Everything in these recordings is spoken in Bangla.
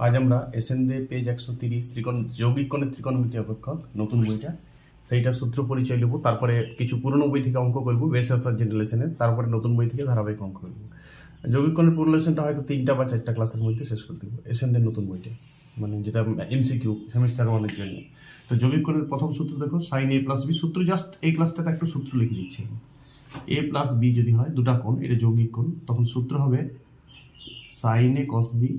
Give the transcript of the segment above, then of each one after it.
আজ আমরা এসএনদে পেজ 130 যৌগিক কোণের ত্রিকোণমিতি অপেক্ষক নতুন বইটা সেইটা সূত্র পরিচয় নেব, তারপরে কিছু পুরনো বই থেকে অঙ্ক করবো বেস আসার জেনারেশনের, তারপরে নতুন বই থেকে ধারাবাহিক অঙ্ক করবো। যৌগিক কোণের পুরো লেসনটা হয়তো 3টা বা 4টা ক্লাসের মধ্যে শেষ করে দেবো এসএনদের নতুন বইটা, মানে যেটা এমসিকিউ সেমিস্টার 1-এর জন্য। তো যৌগিক কোণের প্রথম সূত্র দেখো, সাইন এ প্লাস বি। সূত্র জাস্ট এই ক্লাসটাতে একটা সূত্র লিখে দিচ্ছি। এ প্লাস বি যদি হয় দুটা কোণ, এটা যৌগিক কোণ, তখন সূত্র হবে সাইন এ কস বি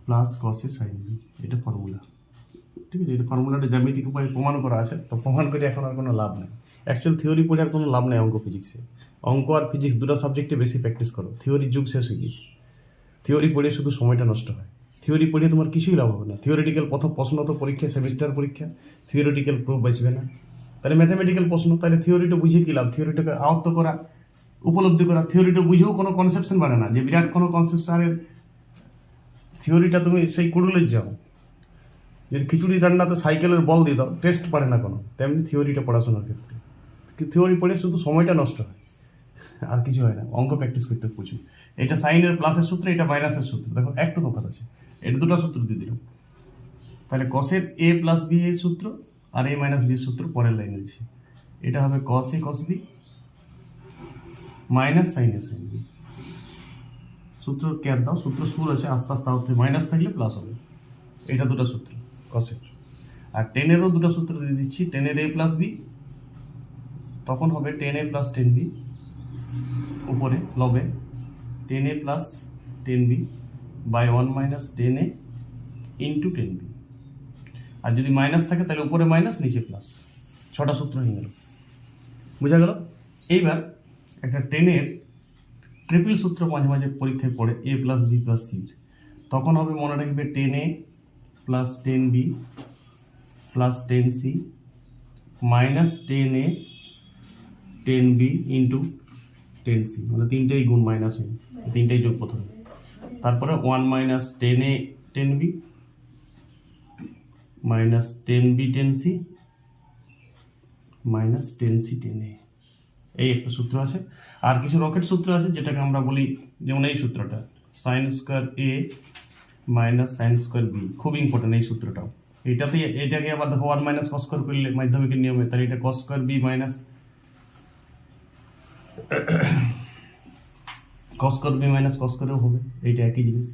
প্লাস কস এ সাইন বি। এটা ফর্মুলা, ঠিক আছে। এটা ফর্মুলাটা জ্যামিতিক উপায়ে প্রমাণ করা আছে, তো প্রমাণ করে এখন আর কোনো লাভ নেই। অ্যাকচুয়াল থিওরি পড়ে আর কোনো লাভ নেই অঙ্ক ফিজিক্সে। অঙ্ক আর ফিজিক্স দুটো সাবজেক্টে বেশি প্র্যাকটিস করো, থিওরির যুগ শেষ হয়ে গেছে। থিওরি পড়ে শুধু সময়টা নষ্ট হয়, থিওরি পড়ে তোমার কিছুই লাভ হবে না। থিওরিটিক্যাল প্রথম প্রশ্ন তো পরীক্ষা, সেমিস্টার পরীক্ষা, থিওরিটিক্যাল প্রুফ বাঁচবে না। তাহলে ম্যাথামেটিক্যাল প্রশ্ন, তাহলে থিওরিটা বুঝে কি লাভ? থিওরিটাকে আয়ত্ত করা, উপলব্ধি করা, থিওরিটা বুঝেও কোনো কনসেপশন বাড়ে না, যে বিরাট কোনো কনসেপশনের থিওরিটা তুমি সেই কুড়ুলের যাও। যদি খিচুড়ি রান্নাতে সাইকেলের বল দিয়ে দাও, টেস্ট পারে না কোনো, তেমনি থিওরিটা পড়াশোনার ক্ষেত্রে থিওরি পড়ে শুধু সময়টা নষ্ট হয়, আর কিছু হয় না। অঙ্ক প্র্যাকটিস করতে প্রচুর। এটা সাইনের প্লাসের সূত্র, এটা মাইনাসের সূত্র, দেখো একটু তফাৎ আছে। এটা দুটো সূত্র দিয়ে দিলাম, তাহলে কসের এ প্লাস বি এর সূত্র আর এ মাইনাস বি এর সূত্র পরের লাইনে দিচ্ছি। এটা হবে কস এ কস বি মাইনাস সাইন এ সাইন বি। সূত্র কেয়ার দাও, সূত্র সুর আছে, আস্তে আস্তে হচ্ছে মাইনাস থাকলে প্লাস হবে। এটা দুটো সূত্র কসের। আর টেনেরও দুটো সূত্র দিয়ে দিচ্ছি। টেনের এ প্লাস বি তখন হবে 10a প্লাস 10b, উপরে লবে 10a plus 10b by 1 minus 10a into 10b। আর যদি মাইনাস থাকে তাহলে উপরে মাইনাস নিচে প্লাস। 6টা সূত্র হয়ে গেল, বোঝা গেল? এইবার একটা 10-এর ট্রিপল সূত্র মাঝে মাঝে পরীক্ষায় পড়ে, a plus b plus c, তখন হবে মনে রাখবে 10a plus 10b plus 10c minus 10a 10b into 10c, মানে তিনটেই গুণ মাইনাস হয়ে, তিনটেই যোগ প্রথমে। তারপরে 1 minus 10a 10b minus 10b 10c minus 10c 10a। এই একটা সূত্র আছে। আর কিছু রকেট সূত্র আছে যেটাকে আমরা বলি, যেমন এই সূত্রটা sign square A minus sine square B, খুব ইম্পর্টেন্ট এই সূত্রটাও। এইটাতে এটাকে আবার দেখো 1 মাইনাস কস স্কোয়ার করলে মাধ্যমিকের নিয়মে, তাহলে এটা cos square B minus cos square B minus cos স্কোয়ারও হবে, এইটা একই জিনিস।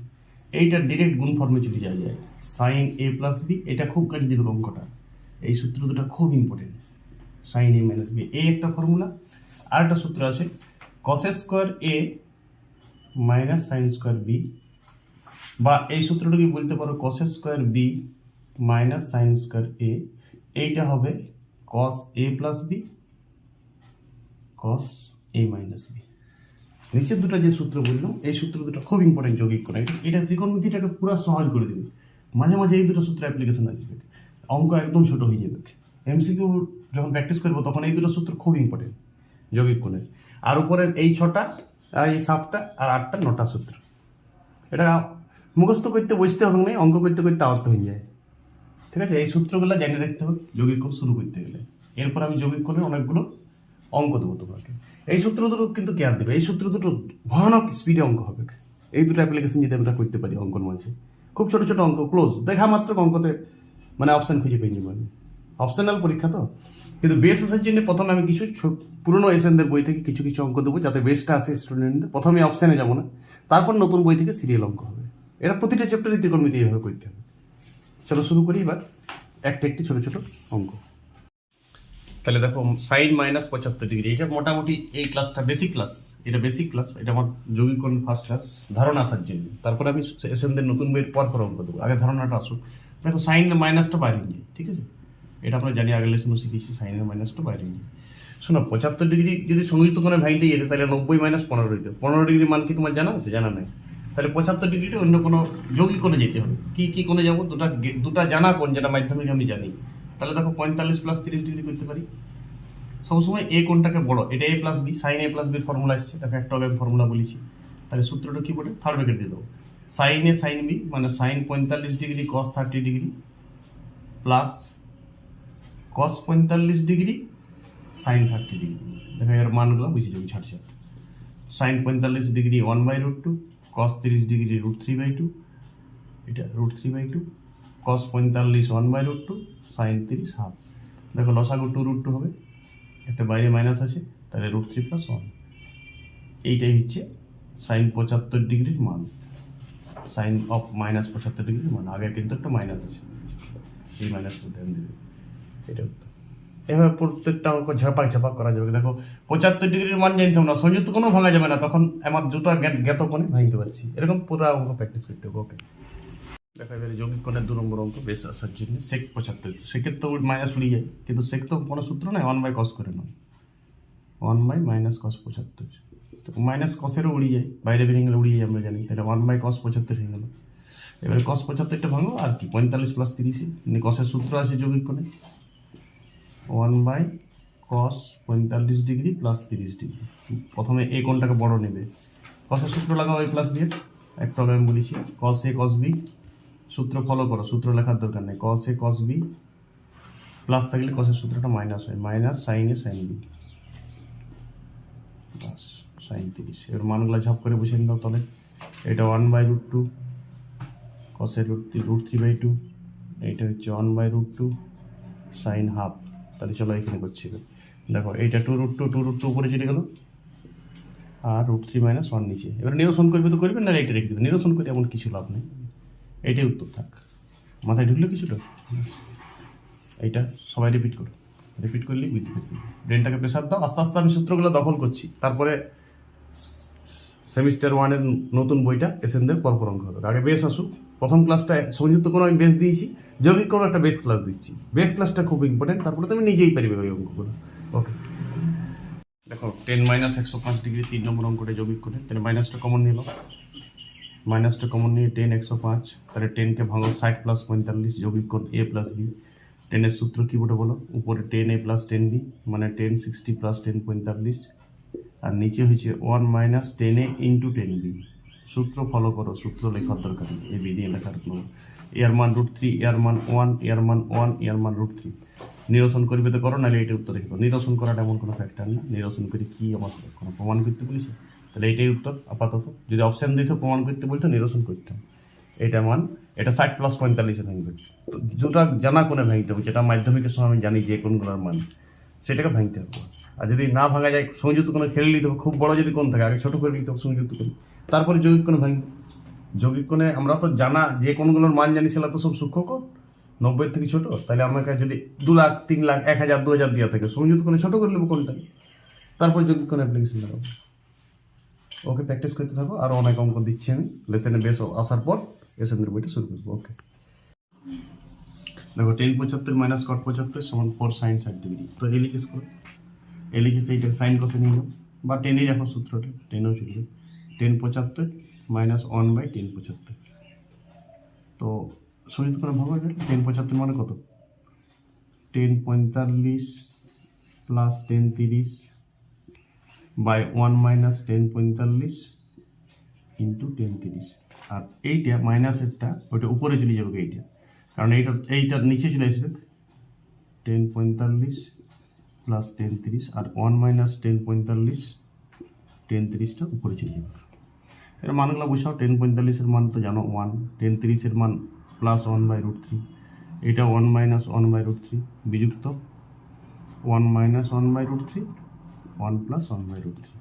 এইটা ডিরেক্ট গুণ ফর্মে চলে যাওয়া যায়, সাইন এ প্লাস বি। এটা খুব কাজে দেবে অঙ্কটা, এই সূত্র দুটো খুব important. Sine A minus B, এই একটা ফর্মুলা। আর একটা সূত্র আছে cos square A minus sine square B, বা এই সূত্রটাকে বলতে পারো cos square B minus sine square A. এইটা হবে cos A plus B cos A minus B. নিচের দুটো যে সূত্র বললাম, এই সূত্র দুটো খুব ইম্পর্টেন্ট যৌগিক কোণ। এটা ত্রিকোণমিতিটাকে পুরো সহজ করে দেবে। মাঝে মাঝে এই দুটো সূত্র অ্যাপ্লিকেশন আসবে, অঙ্ক একদম ছোট হয়ে যাবে। এমসিকিউ যখন প্র্যাকটিস করবো তখন এই দুটো সূত্র খুব ইম্পর্টেন্ট যৌগিক কোণের। আর উপরে এই 6টা আর এই 7টা আর 8টা 9টা সূত্র, এটা মুখস্থ করতে বসতে হবে না, অঙ্ক করতে করতে আওয়াজ হয়ে যায়। ঠিক আছে, এই সূত্রগুলো জেনে রাখতে হবে যৌগিক কোণ শুরু করতে গেলে। এরপর আমি যৌগিক কোণের অনেকগুলো অঙ্ক দেবো তোমাকে। এই সূত্র দুটো কিন্তু কেয়ার দেবে, এই সূত্র দুটো ভয়ানক স্পিডে অঙ্ক হবে। এই দুটো অ্যাপ্লিকেশন যদি আমরা করতে পারি অঙ্কন মাঝে, খুব ছোট ছোট অঙ্ক, ক্লোজ দেখা মাত্র অঙ্কতে মানে অপশান খুঁজে পেয়ে যাবো। অপশনাল পরীক্ষা তো, কিন্তু বেস আসার জন্য প্রথমে আমি কিছু পুরনো এসএনদের বই থেকে কিছু কিছু অঙ্ক দেবো, যাতে বেসটা আসে স্টুডেন্টদের। প্রথমে অপশানে যাবো না, তারপর নতুন বই থেকে সিরিয়াল অঙ্ক হবে। এটা প্রতিটা চ্যাপ্টারই ত্রিকোণমিতি এইভাবে করতে হবে। চলো শুরু করি এবার একটা একটি ছোট ছোট অঙ্ক। তাহলে দেখো সাইন মাইনাস 75°, এটা মোটামুটি এই ক্লাসটা বেসিক ক্লাস, এটা বেসিক ক্লাস, এটা আমার যৌগিক কোণ ফার্স্ট ক্লাস ধারণা আসার জন্য। তারপরে আমি এসএনদের নতুন বইয়ের পর অঙ্ক দেবো, আগে ধারণাটা আসুক। দেখো সাইন মাইনাসটা বাইরে নিয়ে, ঠিক আছে, এটা আমরা জানি, আগের লেসনে শিখেছি সাইনের মাইনাসটা বাইরে নিয়ে। শোনো 75° যদি সংযুক্ত কোণে ভাঙতে যেতে, তাহলে 90 মাইনাস 15 হইতে। 15° মান কি তোমার জানা আছে? জানা নেই। তাহলে 75°টা অন্য কোনো যৌগিক কোণে যেতে হবে। কি কোণে যাবো? দুটা জানা কোণ, যেটা মাধ্যমিক আমি জানি। তাহলে দেখো 45 প্লাস 30° করতে পারি। সবসময় এ কোণটাকে বড়, এটা এ প্লাস বি, সাইন এ প্লাস বির ফর্মুলা এসছে, দেখো একটা আমি ফর্মুলা বলেছি। তাহলে সূত্রটা কি বলে? থার্ড ব্র্যাকেট দিয়ে দেবো, সাইন এ সাইন বি মানে সাইন 45° কস 30° প্লাস কস 45° সাইন 30°। দেখো এর মানগুলো বুঝে যাবে ছাট। সাইন 45° 1/√2, কস 30° √3/2, এটা √3/2, cos 45 1/√2, sin 30 হাফ। দেখো লসাগু 2√2 হবে, একটা বাইরে মাইনাস আছে, তাহলে √3 + 1। এইটাই হচ্ছে সাইন 75 ডিগ্রির মান, সাইন অফ -75 ডিগ্রির মান। আগে কিন্তু একটা মাইনাস আছে, এই মাইনাসটা ধ্যান দেবে। এটা উত্তর। এভাবে প্রত্যেকটা অঙ্ক ঝাপাক করা যাবে। দেখো 75 ডিগ্রির মান জানতাম না, সংযুক্ত কোনো ভাঙা যাবে না, তখন আমার দুটো জ্ঞাত কোণে ভাঙতে পারছি। এরকম পুরো অঙ্ক প্র্যাকটিস করতে হবে। ওকে, দেখা যাবে যৌগিক কোণের 2 নম্বর অঙ্ক বেশ আসার জন্য সেক 75। সেকের তো মাইনাস উড়িয়ে যায়, কিন্তু সেক তো কোনো সূত্র নয়, 1/cos করে নয়, 1/-cos 75। তো মাইনাস কসেরও উড়িয়ে যায়, বাইরে বেরিয়ে গেলে উড়িয়ে যায় আমরা জানি, তাহলে 1/cos 75 হয়ে গেল। এবারে cos 75টা ভাঙো, আর কি 45 + 30, কসের সূত্র আছে যৌগিক কোণে 1/cos 45 ডিগ্রি + 30 ডিগ্রি। প্রথমে এই কোণটাকে বড় নেবে, কসের সূত্র লাগাও a + b এর, একটু আগে আমি বলেছি cos a cos b, সূত্র ফলো করো, সূত্র লেখার দরকার নেই। cos a cos b plus থাকলে কসের সূত্রটা মাইনাস হয়, minus sin a sin b, bus sin 30। এর মানগুলো ঝপ করে বসিয়ে দাও তাহলে। এটা 1/√2 cos এর √3/2, এইটা হচ্ছে 1/√2 sin হাফ। তাহলে চলো এখানে করছি, দেখো এইটা 2√2 উপরে চলে গেল, আর √3 - 1 নিচে। এবার নিরসন করবে তো করবেন, না এটা রেখে দেবে, নিরসন করে এমন কিছু লাভ নেই, এইটাই উত্তর থাক। মাথায় ঢুকলো কিছুটা? এইটা সবাই রিপিট করো, রিপিট করলেই বুঝতে পারবে। ব্রেনটাকে প্রেশার দাও, আস্তে আস্তে আমি সূত্রগুলো দখল করছি। তারপরে সেমিস্টার 1-এর নতুন বইটা এসএনদের পরপর অঙ্ক হবে। আগে বেস আসুক, প্রথম ক্লাসটা সংযুক্ত কোনো আমি বেস দিয়েছি, যৌগিক কোনো একটা বেস ক্লাস দিচ্ছি। বেস ক্লাসটা খুব ইম্পর্টেন্ট, তারপরে তুমি নিজেই পারবে ওই অঙ্কগুলো। ওকে, দেখো 10 - 105 ডিগ্রি 3 নম্বর অঙ্কটা যৌগিক করে, তাহলে মাইনাসটা কমন নিল, মাইনাসটা কমন নিয়ে 10 105, তাহলে 10কে ভাঙো 60 + 45, যৌগিক কোণ a + b। 10-এর সূত্র কি বটে বলো? উপরে 10a + 10b, মানে 10 60 + 10 45, আর নিচে হচ্ছে 1 - 10a × 10b। সূত্র ফলো করো, সূত্র লেখার দরকার নেই, এই বি দিয়ে লেখার কোনো। এর মান √3, এর মান 1, এর মান 1, এর মান √3। নিরসন করবে তো করো, নাহলে এটা উত্তর রেখে। নিরসন করাটা এমন কোনো ফ্যাক্টর না, নিরসন করে কি আমার কোনো প্রমাণ করতে বলেছে, তাহলে এটাই উত্তর আপাতত। যদি অপশান দিত প্রমাণ করতে বলতো, নিরসন করতাম। এটা মান, এটা 60 + 45-এ ভাঙবে, যেটা জানা কোণে ভাঙতে হবে, যেটা মাধ্যমিকের সময় আমি জানি যে কোণগুলোর মান, সেটাকে ভাঙতে হবে। আর যদি না ভাঙা যায়, সংযুক্ত কোণে খেলে নিতে হবে। খুব বড় যদি কোণ থাকে, আগে ছোট করে নিতে হবে সংযুক্ত কোণ, তারপরে যৌগিক কোণে ভাঙবে। যৌগিক কোণে আমরা তো জানা যে কোণগুলোর মান জানি, সেটা তো সব সূক্ষ্ম কোণ, 90 থেকে ছোট। তাহলে আমাকে যদি 2 লাখ 3 লাখ 1000 2000 দেওয়া থাকে, সংযুক্ত কোণে ছোট করে নেবো কোণটাকে, তারপর যৌগিক কোণ অ্যাপ্লিকেশন লাগাবো। ওকে, প্র্যাকটিস করতে থাকো, আর অনেক অঙ্ক দিচ্ছি আমি লেসনে বেশ আসার পর এসএনদের বইটা শুরু করবো। ওকে, দেখো 10 75 - cot 75 = 4 sin 60 ডিগ্রি। তো এ লিখিস করো, এ লিখিস, এইটা সাইন কসে নিয়ে যাও, বা 10-এই রাখো সূত্রটা, 10-ও চলবে। 10 75 - 1/10 75। তো সহিত করে ভাবো, 10 75 মানে কত? 10 45 + 10 30 বাই 1 - 10 45 × 10 30। আর এইটা মাইনাসেরটা ওইটা উপরে চলে যাবে, এইটা, কারণ এইটার নিচে চলে আসবে। 10 45 + 10 30, আর 1 - 10 45 10 30টা উপরে চলে যাবে। এর মানগুলো বসাও। 10 45-এর মান তো জানো 1, 10 30-এর মান +1 √3, এটা 1 - 1 √3 বিযুক্ত 1 - 1 √3, 1 + 1 √3।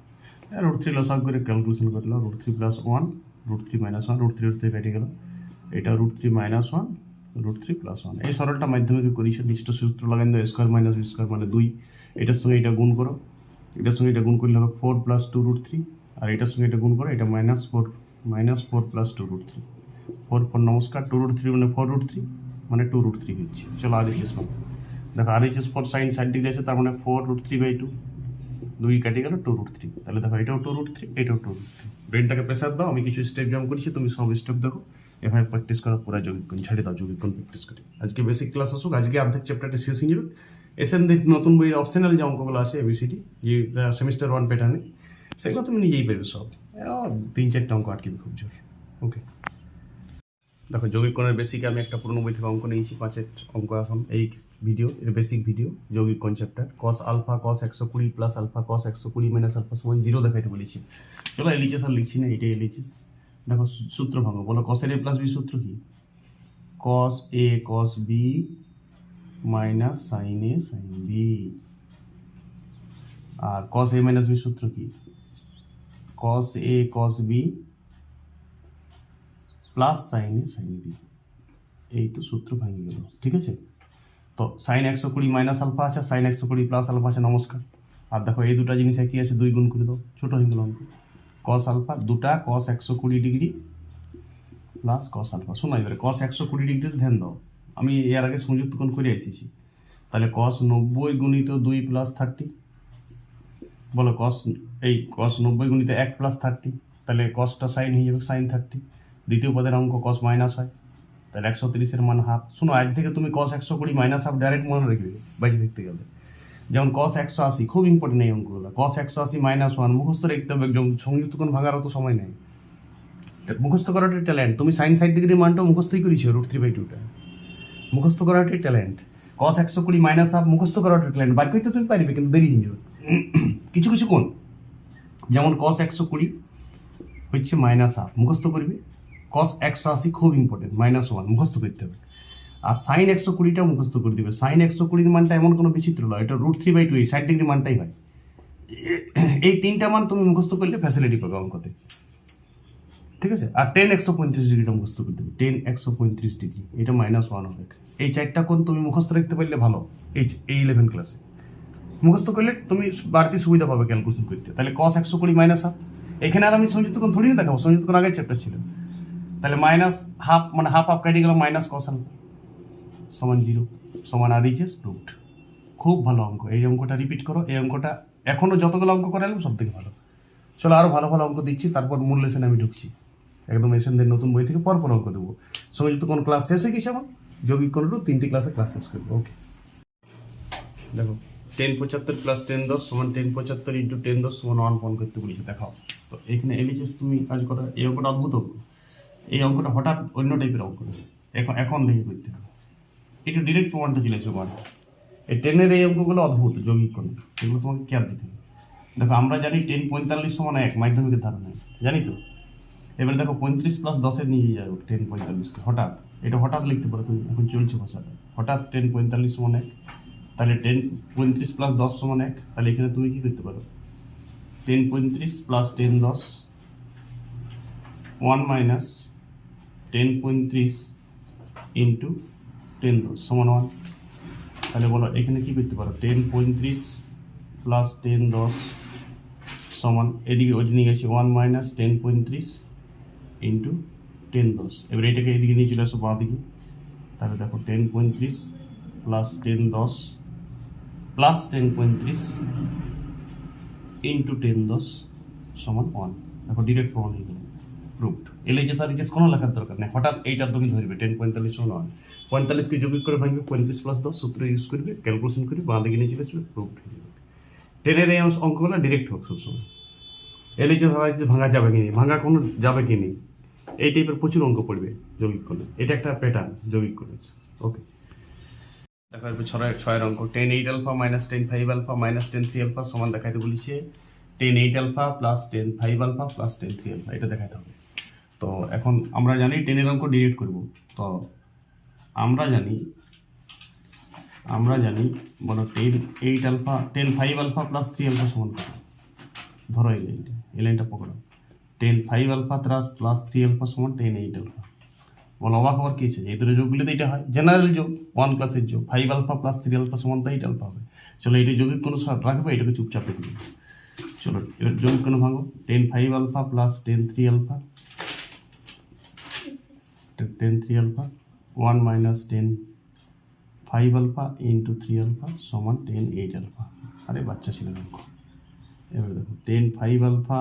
√3 লসাগ করে ক্যালকুলেশন করলো, √3 + 1, √3 - 1, √3 কেটে গেল, এটা √3 - 1, √3 + 1। এই সরলটা মাধ্যমিকে করেছে, নিশ্চিত সূত্র লাগান দাও, স্কোয়ার মাইনাস বি স্কোয়ার মানে 2। এটার সঙ্গে এটা গুণ করো, এটার সঙ্গে এটা গুণ করলে হবে 4 + 2 √3, আর এটার সঙ্গে এটা গুণ করো, এটা -4 + 2 √3। 4 4 নমস্কার, 2 √3 মানে 4 √3, মানে 2 √3 হচ্ছে। চলো RHS পাবো। দেখো RHS 4 sin 60 ডিগ্রি আছে, তার মানে 4 √3/2, 2 কেটে গেল 2 √3। তাহলে দেখো এটাও 2 √3, এটাও 2 √3। ব্রেনটাকে প্রেসার দাও, আমি কিছু স্টেপ জাম্প করছি, তুমি সব স্টেপ দেখো, এভাবে প্র্যাকটিস করো পুরো যৌগিক কোণ, ছেড়ে দাও যৌগিক কোণ প্র্যাকটিস করে। আজকে বেসিক ক্লাস আসুক, আজকে অর্ধেক চ্যাপ্টারটা শেষ হয়ে যাবে। এসএনদের নতুন বইয়ের অপশনাল যে অঙ্কগুলো আছে ABCD, যে সেমিস্টার 1 প্যাটার্নে, সেগুলো তুমি নিজেই পারবে সব। 3-4টা অঙ্ক আটকিবে খুব জোর। ওকে, দেখো যৌগিক কোণের বেসিকে আমি একটা পুরনো বই থেকে অঙ্ক নিয়েছি, 5-এর অঙ্ক। এখন এই ভিডিও, এর বেসিক ভিডিও, যৌগিক কোণ চ্যাপ্টার। cos α cos 120 + α cos 120 - α = 0 দেখাইতে বলেছি। চলো এলিচেস আর লিখছি না, এটাই এলিচেস। দেখো সূত্র ভাঙো, বলো cos এর a + b সূত্র কি? কস এ কস B minus sign A sign B. R cos A minus B সূত্র কি? কস এ কস বি প্লাস সাইন এ সাইন বি। এই তো সূত্র ভেঙে গেল, ঠিক আছে। তো সাইন 120 মাইনাস আলফা আছে, সাইন 120 প্লাস আলফা আছে, নমস্কার। আর দেখো এই দুটা জিনিস একই আছে, 2 গুণ করে দাও, ছোট হয়ে গেল অঙ্ক। কস আলফা দুটা কস 120 ডিগ্রি প্লাস কস আলফা। শোনো এবারে কস 120 ডিগ্রির ধ্যান দাও, আমি এর আগে সংযুক্ত কোণ করে এসেছি। তাহলে কস 90 গুণিত 2 প্লাস 30, বলো কস 90 গুণিত 1 প্লাস 30, তাহলে কসটা সাইন হয়ে যাবে সাইন 30। দ্বিতীয় পদের অঙ্ক কস মাইনাস হয়, তাহলে 130-এর মান হাফ। শোনো আজ থেকে তুমি কস 120 মাইনাস হাফ ডাইরেক্ট মনে রাখবে বেঁচে দেখতে গেলে। যেমন কস 180, খুব ইম্পর্টেন্ট এই অঙ্কগুলো। কস 180 মাইনাস 1 মুখস্থ রাখতে হবে, সংযুক্ত কোণ ভাঙার অত সময় নেই, মুখস্থ করাটাই ট্যালেন্ট। তুমি সাইন 60 ডিগ্রির মানটাও মুখস্থই করেছো, √3/2টা মুখস্থ করাটাই ট্যালেন্ট। কস 120 মাইনাস হাফ মুখস্থ করাটাই ট্যালেন্ট, বার করতে তুমি পারবে কিন্তু দেরি হয়ে যাবে। কিছু কিছু কোণ যেমন কস 120 হচ্ছে মাইনাস হাফ মুখস্থ করবে, কস 180 খুব ইম্পর্টেন্ট -1 মুখস্থ করতে হবে। আর সাইন 120টাও মুখস্থ করে দেবে। সাইন 120 মানটা এমন কোনো বিচিত্র নয়, এটা √3/2 এই 60 ডিগ্রি মানটাই হয়। এই তিনটা মান তুমি মুখস্থ করলে ফ্যাসিলিটি পাবে অঙ্কতে, ঠিক আছে। আর tan 135 ডিগ্রিটা মুখস্থ করতে হবে, tan 135 ডিগ্রি এটা -1 হবে। এই 4টা কোণ তুমি মুখস্থ রাখতে পারলে ভালো। এই 11 ক্লাসে মুখস্থ করলে তুমি বাড়তি সুবিধা পাবে ক্যালকুলেশন করতে। তাহলে cos 120 মাইনাস হাফ, এখানে আর আমি সংযুক্ত কোণ থোড়ি না দেখাবো, সংযুক্ত কোণ আগের চ্যাপ্টার ছিল। তাহলে মাইনাস হাফ মানে হাফ কেটে গেল, মাইনাস cos আলফা সমান 0 সমান আর এইচ এস প্রুভড। খুব ভালো অঙ্ক, এই অঙ্কটা রিপিট করো। এই অঙ্কটা এখনো যতগুলো অঙ্ক করালাম সব থেকে ভালো। চলো আরো ভালো ভালো অঙ্ক দিচ্ছি, তারপর মূল লেসনে আমি ঢুকছি। একদম এসেনদের নতুন বই থেকে পরপর অঙ্ক দেবো। সংযুক্ত কোণ ক্লাস শেষ হয়ে গেছে আমার, যৌগিক কোণেরও 3টি ক্লাসে ক্লাস শেষ করবো। ওকে দেখো 1075 প্লাস 1010 সমান 1075 ইন্টু 1010 সমান 1 করতে বলেছি, দেখাও। তো এখানে এলএইচএস তুমি কাজ করো। এই অঙ্কটা অদ্ভুত অঙ্ক, এই অঙ্কটা হঠাৎ অন্য টাইপের অঙ্ক, এখন লিখে করতে হবে। একটু ডিরেক্ট প্রমাণটা চলে আসবে মান। এই 10-এর এই অঙ্কগুলো অদ্ভুত যৌগিক কোণ, এগুলো তোমাকে কেয়ার দিতে হবে। দেখো আমরা জানি 1045 সমান 1 মাধ্যমিকের ধারণা, জানি তো। এবারে দেখো 35 প্লাস 10-এর নিয়ে যাবে 1045কে, হঠাৎ এটা হঠাৎ লিখতে পারো তুমি, এখন চলছে ভাষাটা। হঠাৎ 1045 সমান 1, তাহলে 1035 প্লাস 10 সমান 1। তাহলে এখানে তুমি কি করতে পারো, 1035 প্লাস 1010 1 মাইনাস 1035 ইন্টু 1010 সমান 1। তাহলে বলো এখানে কি করতে পারো, 1035 প্লাস 1010 সমান এদিকে ওই নিয়ে গেছি 1 মাইনাস 1035 ইন্টু 1010। এবার এটাকে এদিকে নিয়ে চলে আসো বাঁ দিকে। তাহলে দেখো 1035 প্লাস 1010 প্লাস 1035 ইন্টু 1010 সমান 1। দেখো ডিরেক্ট প্রমাণ হয়ে গেল, প্রুভড। এলএইচএস আর এইচএস কোনো লেখার দরকার নেই, হঠাৎ এইটা তুমি ধরবে 1045 সমান 1। 45কে যৌগিক করে ভাঙবে, 35 প্লাস 10 সূত্র ইউজ করবে, ক্যালকুলেশন করবে, বাঁ দিকে নিয়ে চলে আসবে, প্রুভড হয়ে যাবে। 10-এর এই অঙ্কগুলো ডিরেক্ট হোক সবসময়। এলএইচএস আর এইচএস ভাঙা যাবে কি নেই, ভাঙা কোনো যাবে কি নেই, এই টাইপের প্রচুর অঙ্ক পড়বে যৌগিক কোণে। এটা একটা প্যাটার্ন যৌগিক কোণের। ওকে দেখো এরপর 6-এর অঙ্ক, tan 8 alpha minus tan 5 alpha minus tan 3 alpha সমান দেখাইতে বলেছে tan 8 alpha plus tan 5 alpha plus tan 3 alpha, এটা দেখাইতে হবে। তো এখন আমরা জানি 10-এর অঙ্ক ডিরেক্ট করব। তো আমরা জানি বলো tan 8 alpha tan 5 alpha plus 3 alpha সমান কত। ধরো এই লাইনটা পকড়ো, tan 5 আলফা প্লাস 3 আলফা সমান tan 8 আলফা। বলো অবাক হওয়ার কি আছে, এই দুটো যোগগুলিতে এটা হয় জেনারেল যোগ, 1 ক্লাসের যোগ। 5 আলফা প্লাস 3 আলফা সমান 8 আলফা হবে। চলো এটা যৌগিক কোনো রাখবে, এটাকে চুপচাপ রেখে দিবে। চলো এবার যৌগিক কোনো ভাঙো, tan 5 alpha plus tan 3 alpha 1 minus tan 5 alpha into 3 alpha সমান tan 8 আলফা। আরে বাচ্চা ছিল অঙ্ক। এবার দেখো tan 5 alpha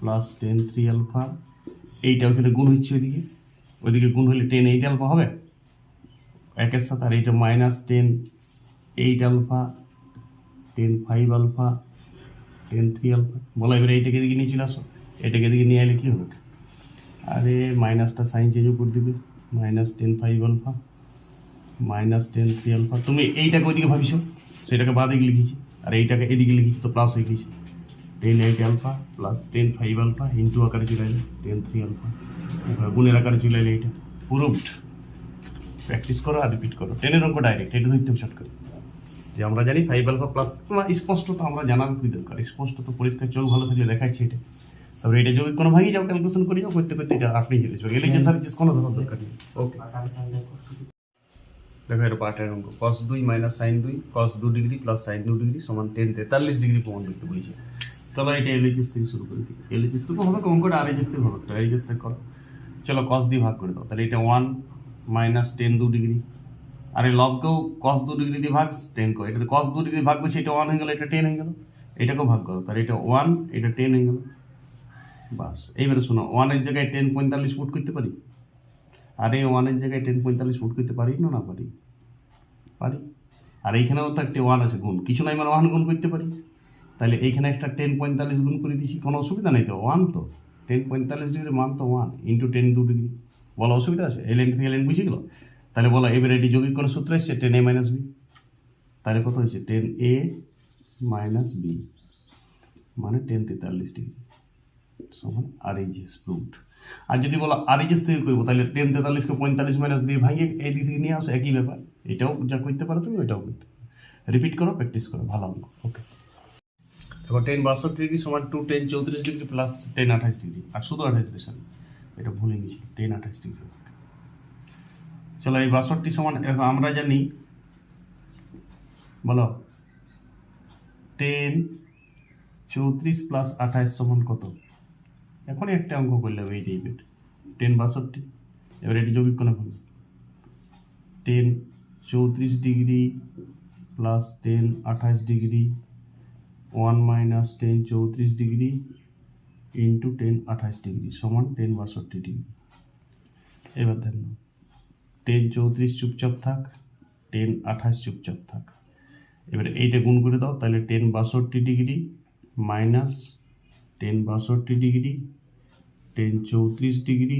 plus tan 3 alpha, এইটা ওখানে গুণ হচ্ছে ওইদিকে গুণ হলে tan 8 আলফা হবে একের সাথে, আর এইটা minus tan 8 alpha tan 5 alpha tan 3 alpha. বলো এবারে এইটাকে এদিকে নিয়ে চলে আসো, এটাকে এদিকে নিয়ে এলে কী হবে, আরে মাইনাসটা সাইন চেঞ্জ করে দিবে, minus tan 5 alpha minus tan 3 alpha. তুমি এইটাকে ওইদিকে ভাবিছো, সেটাকে বাঁ দিকে লিখেছি, আর এইটাকে এদিকে লিখেছি, তো প্লাস হয়ে গেছে tan 8 alpha plus tan 5 alpha into আকারে চলে এলো tan 3 আলফা। এবার গুণের আকারে চলে এলো, এইটা প্রুভড। প্র্যাকটিস করো আর রিপিট করো। 10 এর অঙ্ক ডাইরেক্ট, এটা ধরতে হবে শর্টকাট। যে আমরা জানি 5 আলফা প্লাস, স্পষ্ট তো আমরা জানার কি দরকার, স্পষ্ট তো পরিষ্কার, চোখ ভালো থাকলে দেখাচ্ছে এটা। তারপরে এটা যদি কোনো ভাগই যাও, ক্যালকুলেশন করে যাও, করতে করতে এটা আপনি চলে যাবে, এলিচে সার্চেস কোনো ধরনের দরকার নেই। ওকে, দেখো এটা পার্টের অঙ্ক। cos 2 minus sin 2 cos 2 degree plus sin 2 degree সমান 10 43 ডিগ্রি প্রমাণ করতে বলেছে। চলো এটা এলএইচএস থেকে শুরু করে দিই। এলএইচএস থেকে হবে, অঙ্কটা আরএইচএস থেকে হবে, আরএইচএস থেকে করো। চলো cos দিয়ে ভাগ করে দাও, তাহলে এটা 1 মাইনাস 10 2 ডিগ্রি, আর এই লবকেও cos 2 ডিগ্রি দিয়ে ভাগ 10 করো, এটা cos 2 ডিগ্রি ভাগ করছে, এটা 1 হয়ে গেল, এটা 10 হয়ে গেল। এটাকেও ভাগ করো, তাহলে এটা 1 এটা 10 হয়ে গেল। বাস, এইবারে শোনো, 1 এর জায়গায় 10 45 ফুট করতে পারি, আর এই 1 এর জায়গায় 10 45 ফুট করতে পারি না পারি? পারি। আর এইখানেও তো একটা 1 আছে গুণ, কিছু নাই মানে 1 গুণ করতে পারি। তাহলে এইখানে একটা 10 45 গুণ করে দিছি, কোনো অসুবিধা নেই তো, 1 তো 10 45 ডিগ্রির মান তো 1 ইন্টু 10 2 ডিগ্রি, বলো অসুবিধা আছে? এই লাইন থেকে লাইন বুঝে গেল। তাহলে বলো এবারে এটি যৌগিক কোণ সূত্র এসছে 10a মাইনাস বি, তাহলে কত হয়েছে 10a মাইনাস বি মানে 10 43 ডিগ্রি সমান আরএইচএস প্রুভড। আর যদি বলো আরএইচএস থেকে করবো, তাহলে 10 43 কে 45 মাইনাস দিয়ে ভাঙিয়ে এই দিক থেকে নিয়ে আসো, একই ব্যাপার। এটাও যা করতে পারো তুমি, ওইটাও করতে পারো। রিপিট করো, প্র্যাকটিস করো, ভালো অঙ্ক। ওকে, দেখো 10 62 ডিগ্রি সমান 2 10 34 ডিগ্রি প্লাস 10 28 ডিগ্রি, আর শুধু 28 ডিগ্রি, সরি এটা ভুলে গেছি, 10 28 ডিগ্রি। চলো এই 62 সমান আমরা জানি, বলো 10 34 প্লাস 28 সমান কত? এখনই একটা অঙ্ক করলে এই টাইপের 10 62, এবার এটি যৌগিক কোণ হবে 10 34 degree plus 10 28 degree 1 minus 10 34 degree into 10 28 degree সমান 10 62 ডিগ্রি। এবার দেখো 10 34 চুপচাপ থাক, 10 28 চুপচাপ থাক। এবারে এইটা গুণ করে দাও, তাহলে 10 62 degree minus 10 62 degree 10 34 degree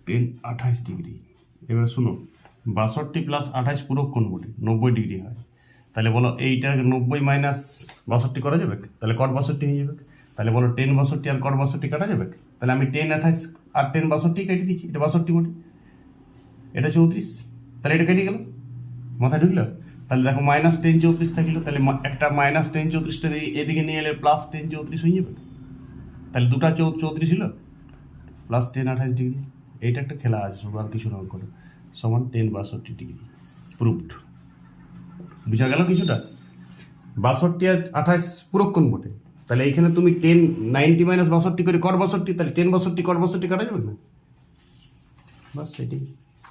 10 28 degree. এবার শুনো, 62 প্লাস 28 পুরো কোণ বটে, 90 ডিগ্রি হয়। তাহলে বলো এইটা 90 মাইনাস 62 করা যাবে, তাহলে কট 62 হয়ে যাবে। তাহলে বলো 10 62 আর কট 62 কাটা যাবে, তাহলে আমি 10 28 আর 10 62 কেটে দিচ্ছি, এটা 62 বটে, এটা 34, তাহলে এটা কেটে গেল, মাথায় ঢুকলো। তাহলে দেখো মাইনাস 10 34 থাকলো, তাহলে একটা মাইনাস 10 34টা এদিকে নিয়ে এলে প্লাস 10 34 হয়ে যাবে, তাহলে দুটা 34 ছিল প্লাস 10 28 ডিগ্রি। এইটা একটা খেলা আছে, শুধু আর কিছু না করে, সমান 10 62 ডিগ্রি প্রুভড। বুঝা গেল কিছুটা? 62 আর 28 পুরো কোণ বটে, তাহলে এইখানে তুমি 10 90 মাইনাস 62 করে কট 62, তাহলে 10 62 কট 62 কাটা যাবে না? বাস এটাই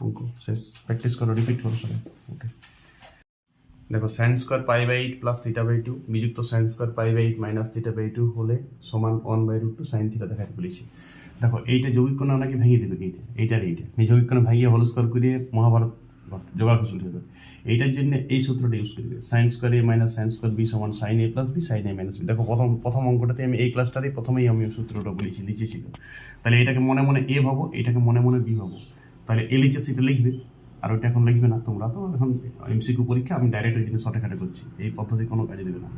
অঙ্ক শেষ। প্র্যাকটিস করো, রিপিট করো সবাই। ওকে, দেখো sine square pi by 8 plus theta by 2 বিযুক্ত sine square pi by 8 minus theta by 2 হলে সমান 1/√2 সাইন থিটা দেখাতে বলেছি। দেখো এইটা যৌগিক কোণ নাকি ভেঙে দেবে, এইটার এই যৌগিক কোণ ভাঙিয়ে হোল স্কোয়ার করে মহাভারত যোগাকে চলে যাবে। এইটার জন্য এই সূত্রটা ইউজ করবে, sign square A minus sine square B সমান sign A plus B sign A minus B. দেখো প্রথম অঙ্কটাতে আমি এই ক্লাসটারই প্রথমেই আমি সূত্রটা বলেছি, নিচে ছিল। তাহলে এটাকে মনে মনে এ ভাবো, এটাকে মনে মনে বি ভাবো, তাহলে এলএইচএস এটা লিখবে, আর ওইটা এখন লিখবে না। তোমরা তো এখন এমসিকিউ পরীক্ষা, আমি ডাইরেক্ট ওই জিনিস শর্টকাটে করছি, এই পদ্ধতি কোনো কাজে দেবে না।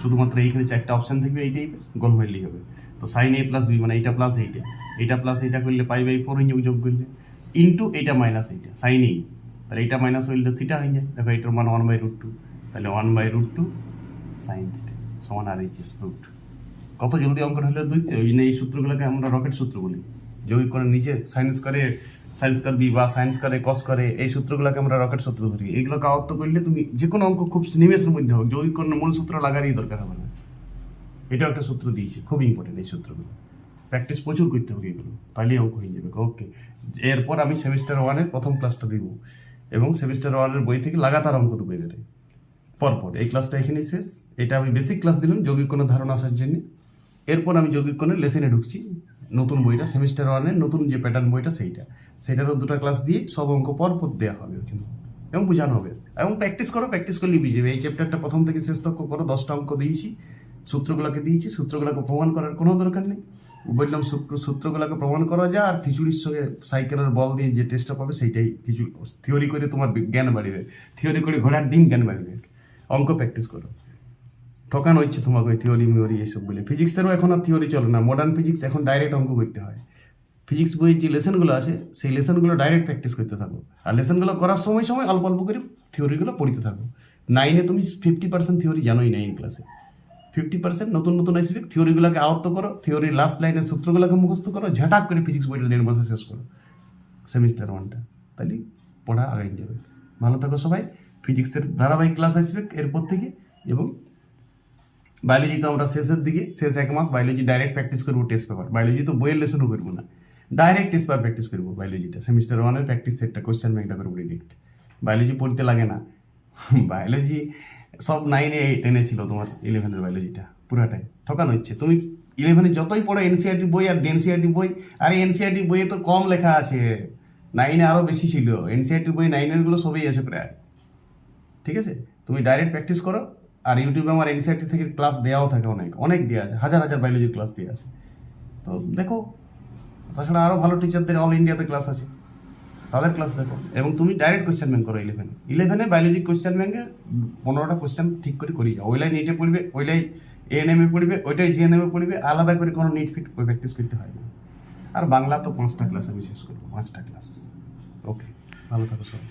শুধুমাত্র এইখানে 4টা অপশন থাকবে, এই টাইপের গোল মারলি হবে। তো সাইন এ প্লাস বি মানে এইটা প্লাস এইটা প্লাস এইটা করলে পাই বাই 4 যোগ করলে ইন্টু এইটা মাইনাস এইটা সাইন এ, তাহলে এইটা মাইনাস হইলে থিটা হয়ে যায়। দেখো এইটার মান 1/√2, তাহলে 1/√2 সাইন থিটা সমান আরএইচএস প্রুভড। কত জলদি অঙ্কটা হলে বুঝতে, ওই জন্য এই সূত্রগুলোকে আমরা রকেট সূত্র বলি। যৌগিক কোণের নিচে সাইন স্কয়ার বি বা সাইন স্কয়ারে কস করে, এই সূত্রগুলোকে আমরা রকেট সূত্র ধরি। এইগুলোকে আয়ত্ত করলে তুমি যে কোনো অঙ্ক খুব নিমেষের মধ্যে হোক, যৌগিক কোণের মূল সূত্র লাগারই দরকার হবে না। এটাও একটা সূত্র দিয়েছে, খুব ইম্পর্টেন্ট এই সূত্রগুলো, প্র্যাকটিস প্রচুর করতে হবে এগুলো, তাহলেই অঙ্ক হয়ে যাবে। ওকে, এরপর আমি সেমিস্টার 1-এর প্রথম ক্লাসটা দিব, এবং সেমিস্টার 1-এর বই থেকে লাগাতার অঙ্ক দেবো এদের পরপর। এই ক্লাসটা এখানেই শেষ। এটা আমি বেসিক ক্লাস দিলাম যৌগিক কোণের ধারণা আসার জন্য। এরপর আমি যৌগিক কোণের লেসেনে ঢুকছি, নতুন বইটা সেমিস্টার 1-এর নতুন যে প্যাটার্ন বইটা সেটারও 2টা ক্লাস দিয়ে সব অঙ্ক পরপর দেওয়া হবে ওখানে, এবং বোঝানো হবে। এবং প্র্যাকটিস করো, প্র্যাকটিস করলেই বুঝবে। এই চ্যাপ্টারটা প্রথম থেকে শেষ তক করো, 10টা অঙ্ক দিয়েছি, সূত্রগুলোকে দিয়েছি, সূত্রগুলোকে প্রমাণ করার কোনো দরকার নেই। বললাম সূত্রগুলোকে প্রমাণ করা যায়, আর খিচুড়ির সঙ্গে সাইকেলের বল দিয়ে যে টেস্টটা পাবে সেইটাই কিছু থিওরি করে তোমার জ্ঞান বাড়িবে, থিওরি করে ঘোড়ার ডিম জ্ঞান বাড়িবে। অঙ্ক প্র্যাকটিস করো, ঠকানো হচ্ছে তোমাকে ওই থিওরি মিওরি এইসব বলে। ফিজিক্সেরও এখন আর থিওরি চলে না, মডার্ন ফিজিক্স এখন ডাইরেক্ট অঙ্ক করতে হয়। ফিজিক্স বইয়ের যে লেসনগুলো আছে সেই লেসনগুলো ডাইরেক্ট প্র্যাকটিস করতে থাকো, আর লেসনগুলো করার সময় সময় অল্প অল্প করে থিওরিগুলো পড়তে থাকো। 9-এ তুমি 50% থিওরি জানোই 9 ক্লাসে, 50% নতুন নতুন আসবে, থিওরিগুলোকে আয়ত্ত করো, থিওরির লাস্ট লাইনের সূত্রগুলোকে মুখস্থ করো, ঝাঁটাক করে ফিজিক্স বইটা 1.5 মাসে শেষ করো সেমিস্টার 1টা, তাহলে পড়া আগাই যাবে। ভালো থাকো সবাই। ফিজিক্সের ধারাবাহিক ক্লাস আসবে এরপর থেকে, এবং বায়োলজি তো আমরা শেষের দিকে, শেষ 1 মাস বায়োলজি ডাইরেক্ট প্র্যাকটিস করবো টেস্ট পেপার। বায়োলজি তো বইয়ের লেসনও করবো না, ডাইরেক্ট টেস্ট পেপার প্র্যাকটিস করবো সেমিস্টার 1-এর প্র্যাকটিস সেটটা, কোয়েশ্চেন ব্যাংকটা করবো ডিরেক্ট। বায়োলজি পড়তে লাগে না, বায়োলজি সব 9-এ 10-এ ছিল, তোমার 11-এর বায়োলজিটা পুরাটাই ঠকানো হচ্ছে। তুমি 11-এ যতই পড়ো এনসিআরটি বই আর এনসিআরটি বই, আরে এনসিআরটি বইয়ে তো কম লেখা আছে, 9-এ আরও বেশি ছিল। এনসিআরটি বই 9-এরগুলো সবই আছে প্রায়, ঠিক আছে? তুমি ডাইরেক্ট প্র্যাকটিস করো, আর ইউটিউবে আমার এনসিআরটি থেকে ক্লাস দেওয়াও থাকে, অনেক অনেক দেওয়া আছে, হাজার হাজার বায়োলজির ক্লাস দেওয়া আছে, তো দেখো। তাছাড়া আরও ভালো টিচারদের অল ইন্ডিয়াতে ক্লাস আছে, তাদের ক্লাস দেখো, এবং তুমি ডাইরেক্ট কোয়েশ্চেন ব্যাংক করো। 11-এ বায়োলজি কোয়েশ্চেন ব্যাংকে 15টা কোয়েশ্চেন ঠিক করে করিয়ে যাও। ওইলাই নিটে পড়বে, ওইলাই এএনএমে পড়বে, ওইটাই জিএনএমে পড়বে, আলাদা করে কোনো নিট ফিট প্র্যাকটিস করতে হয় না। আর বাংলা তো 5টা ক্লাস আমি শেষ করবো, 5টা ক্লাস। ওকে, ভালো থাকো সবাই।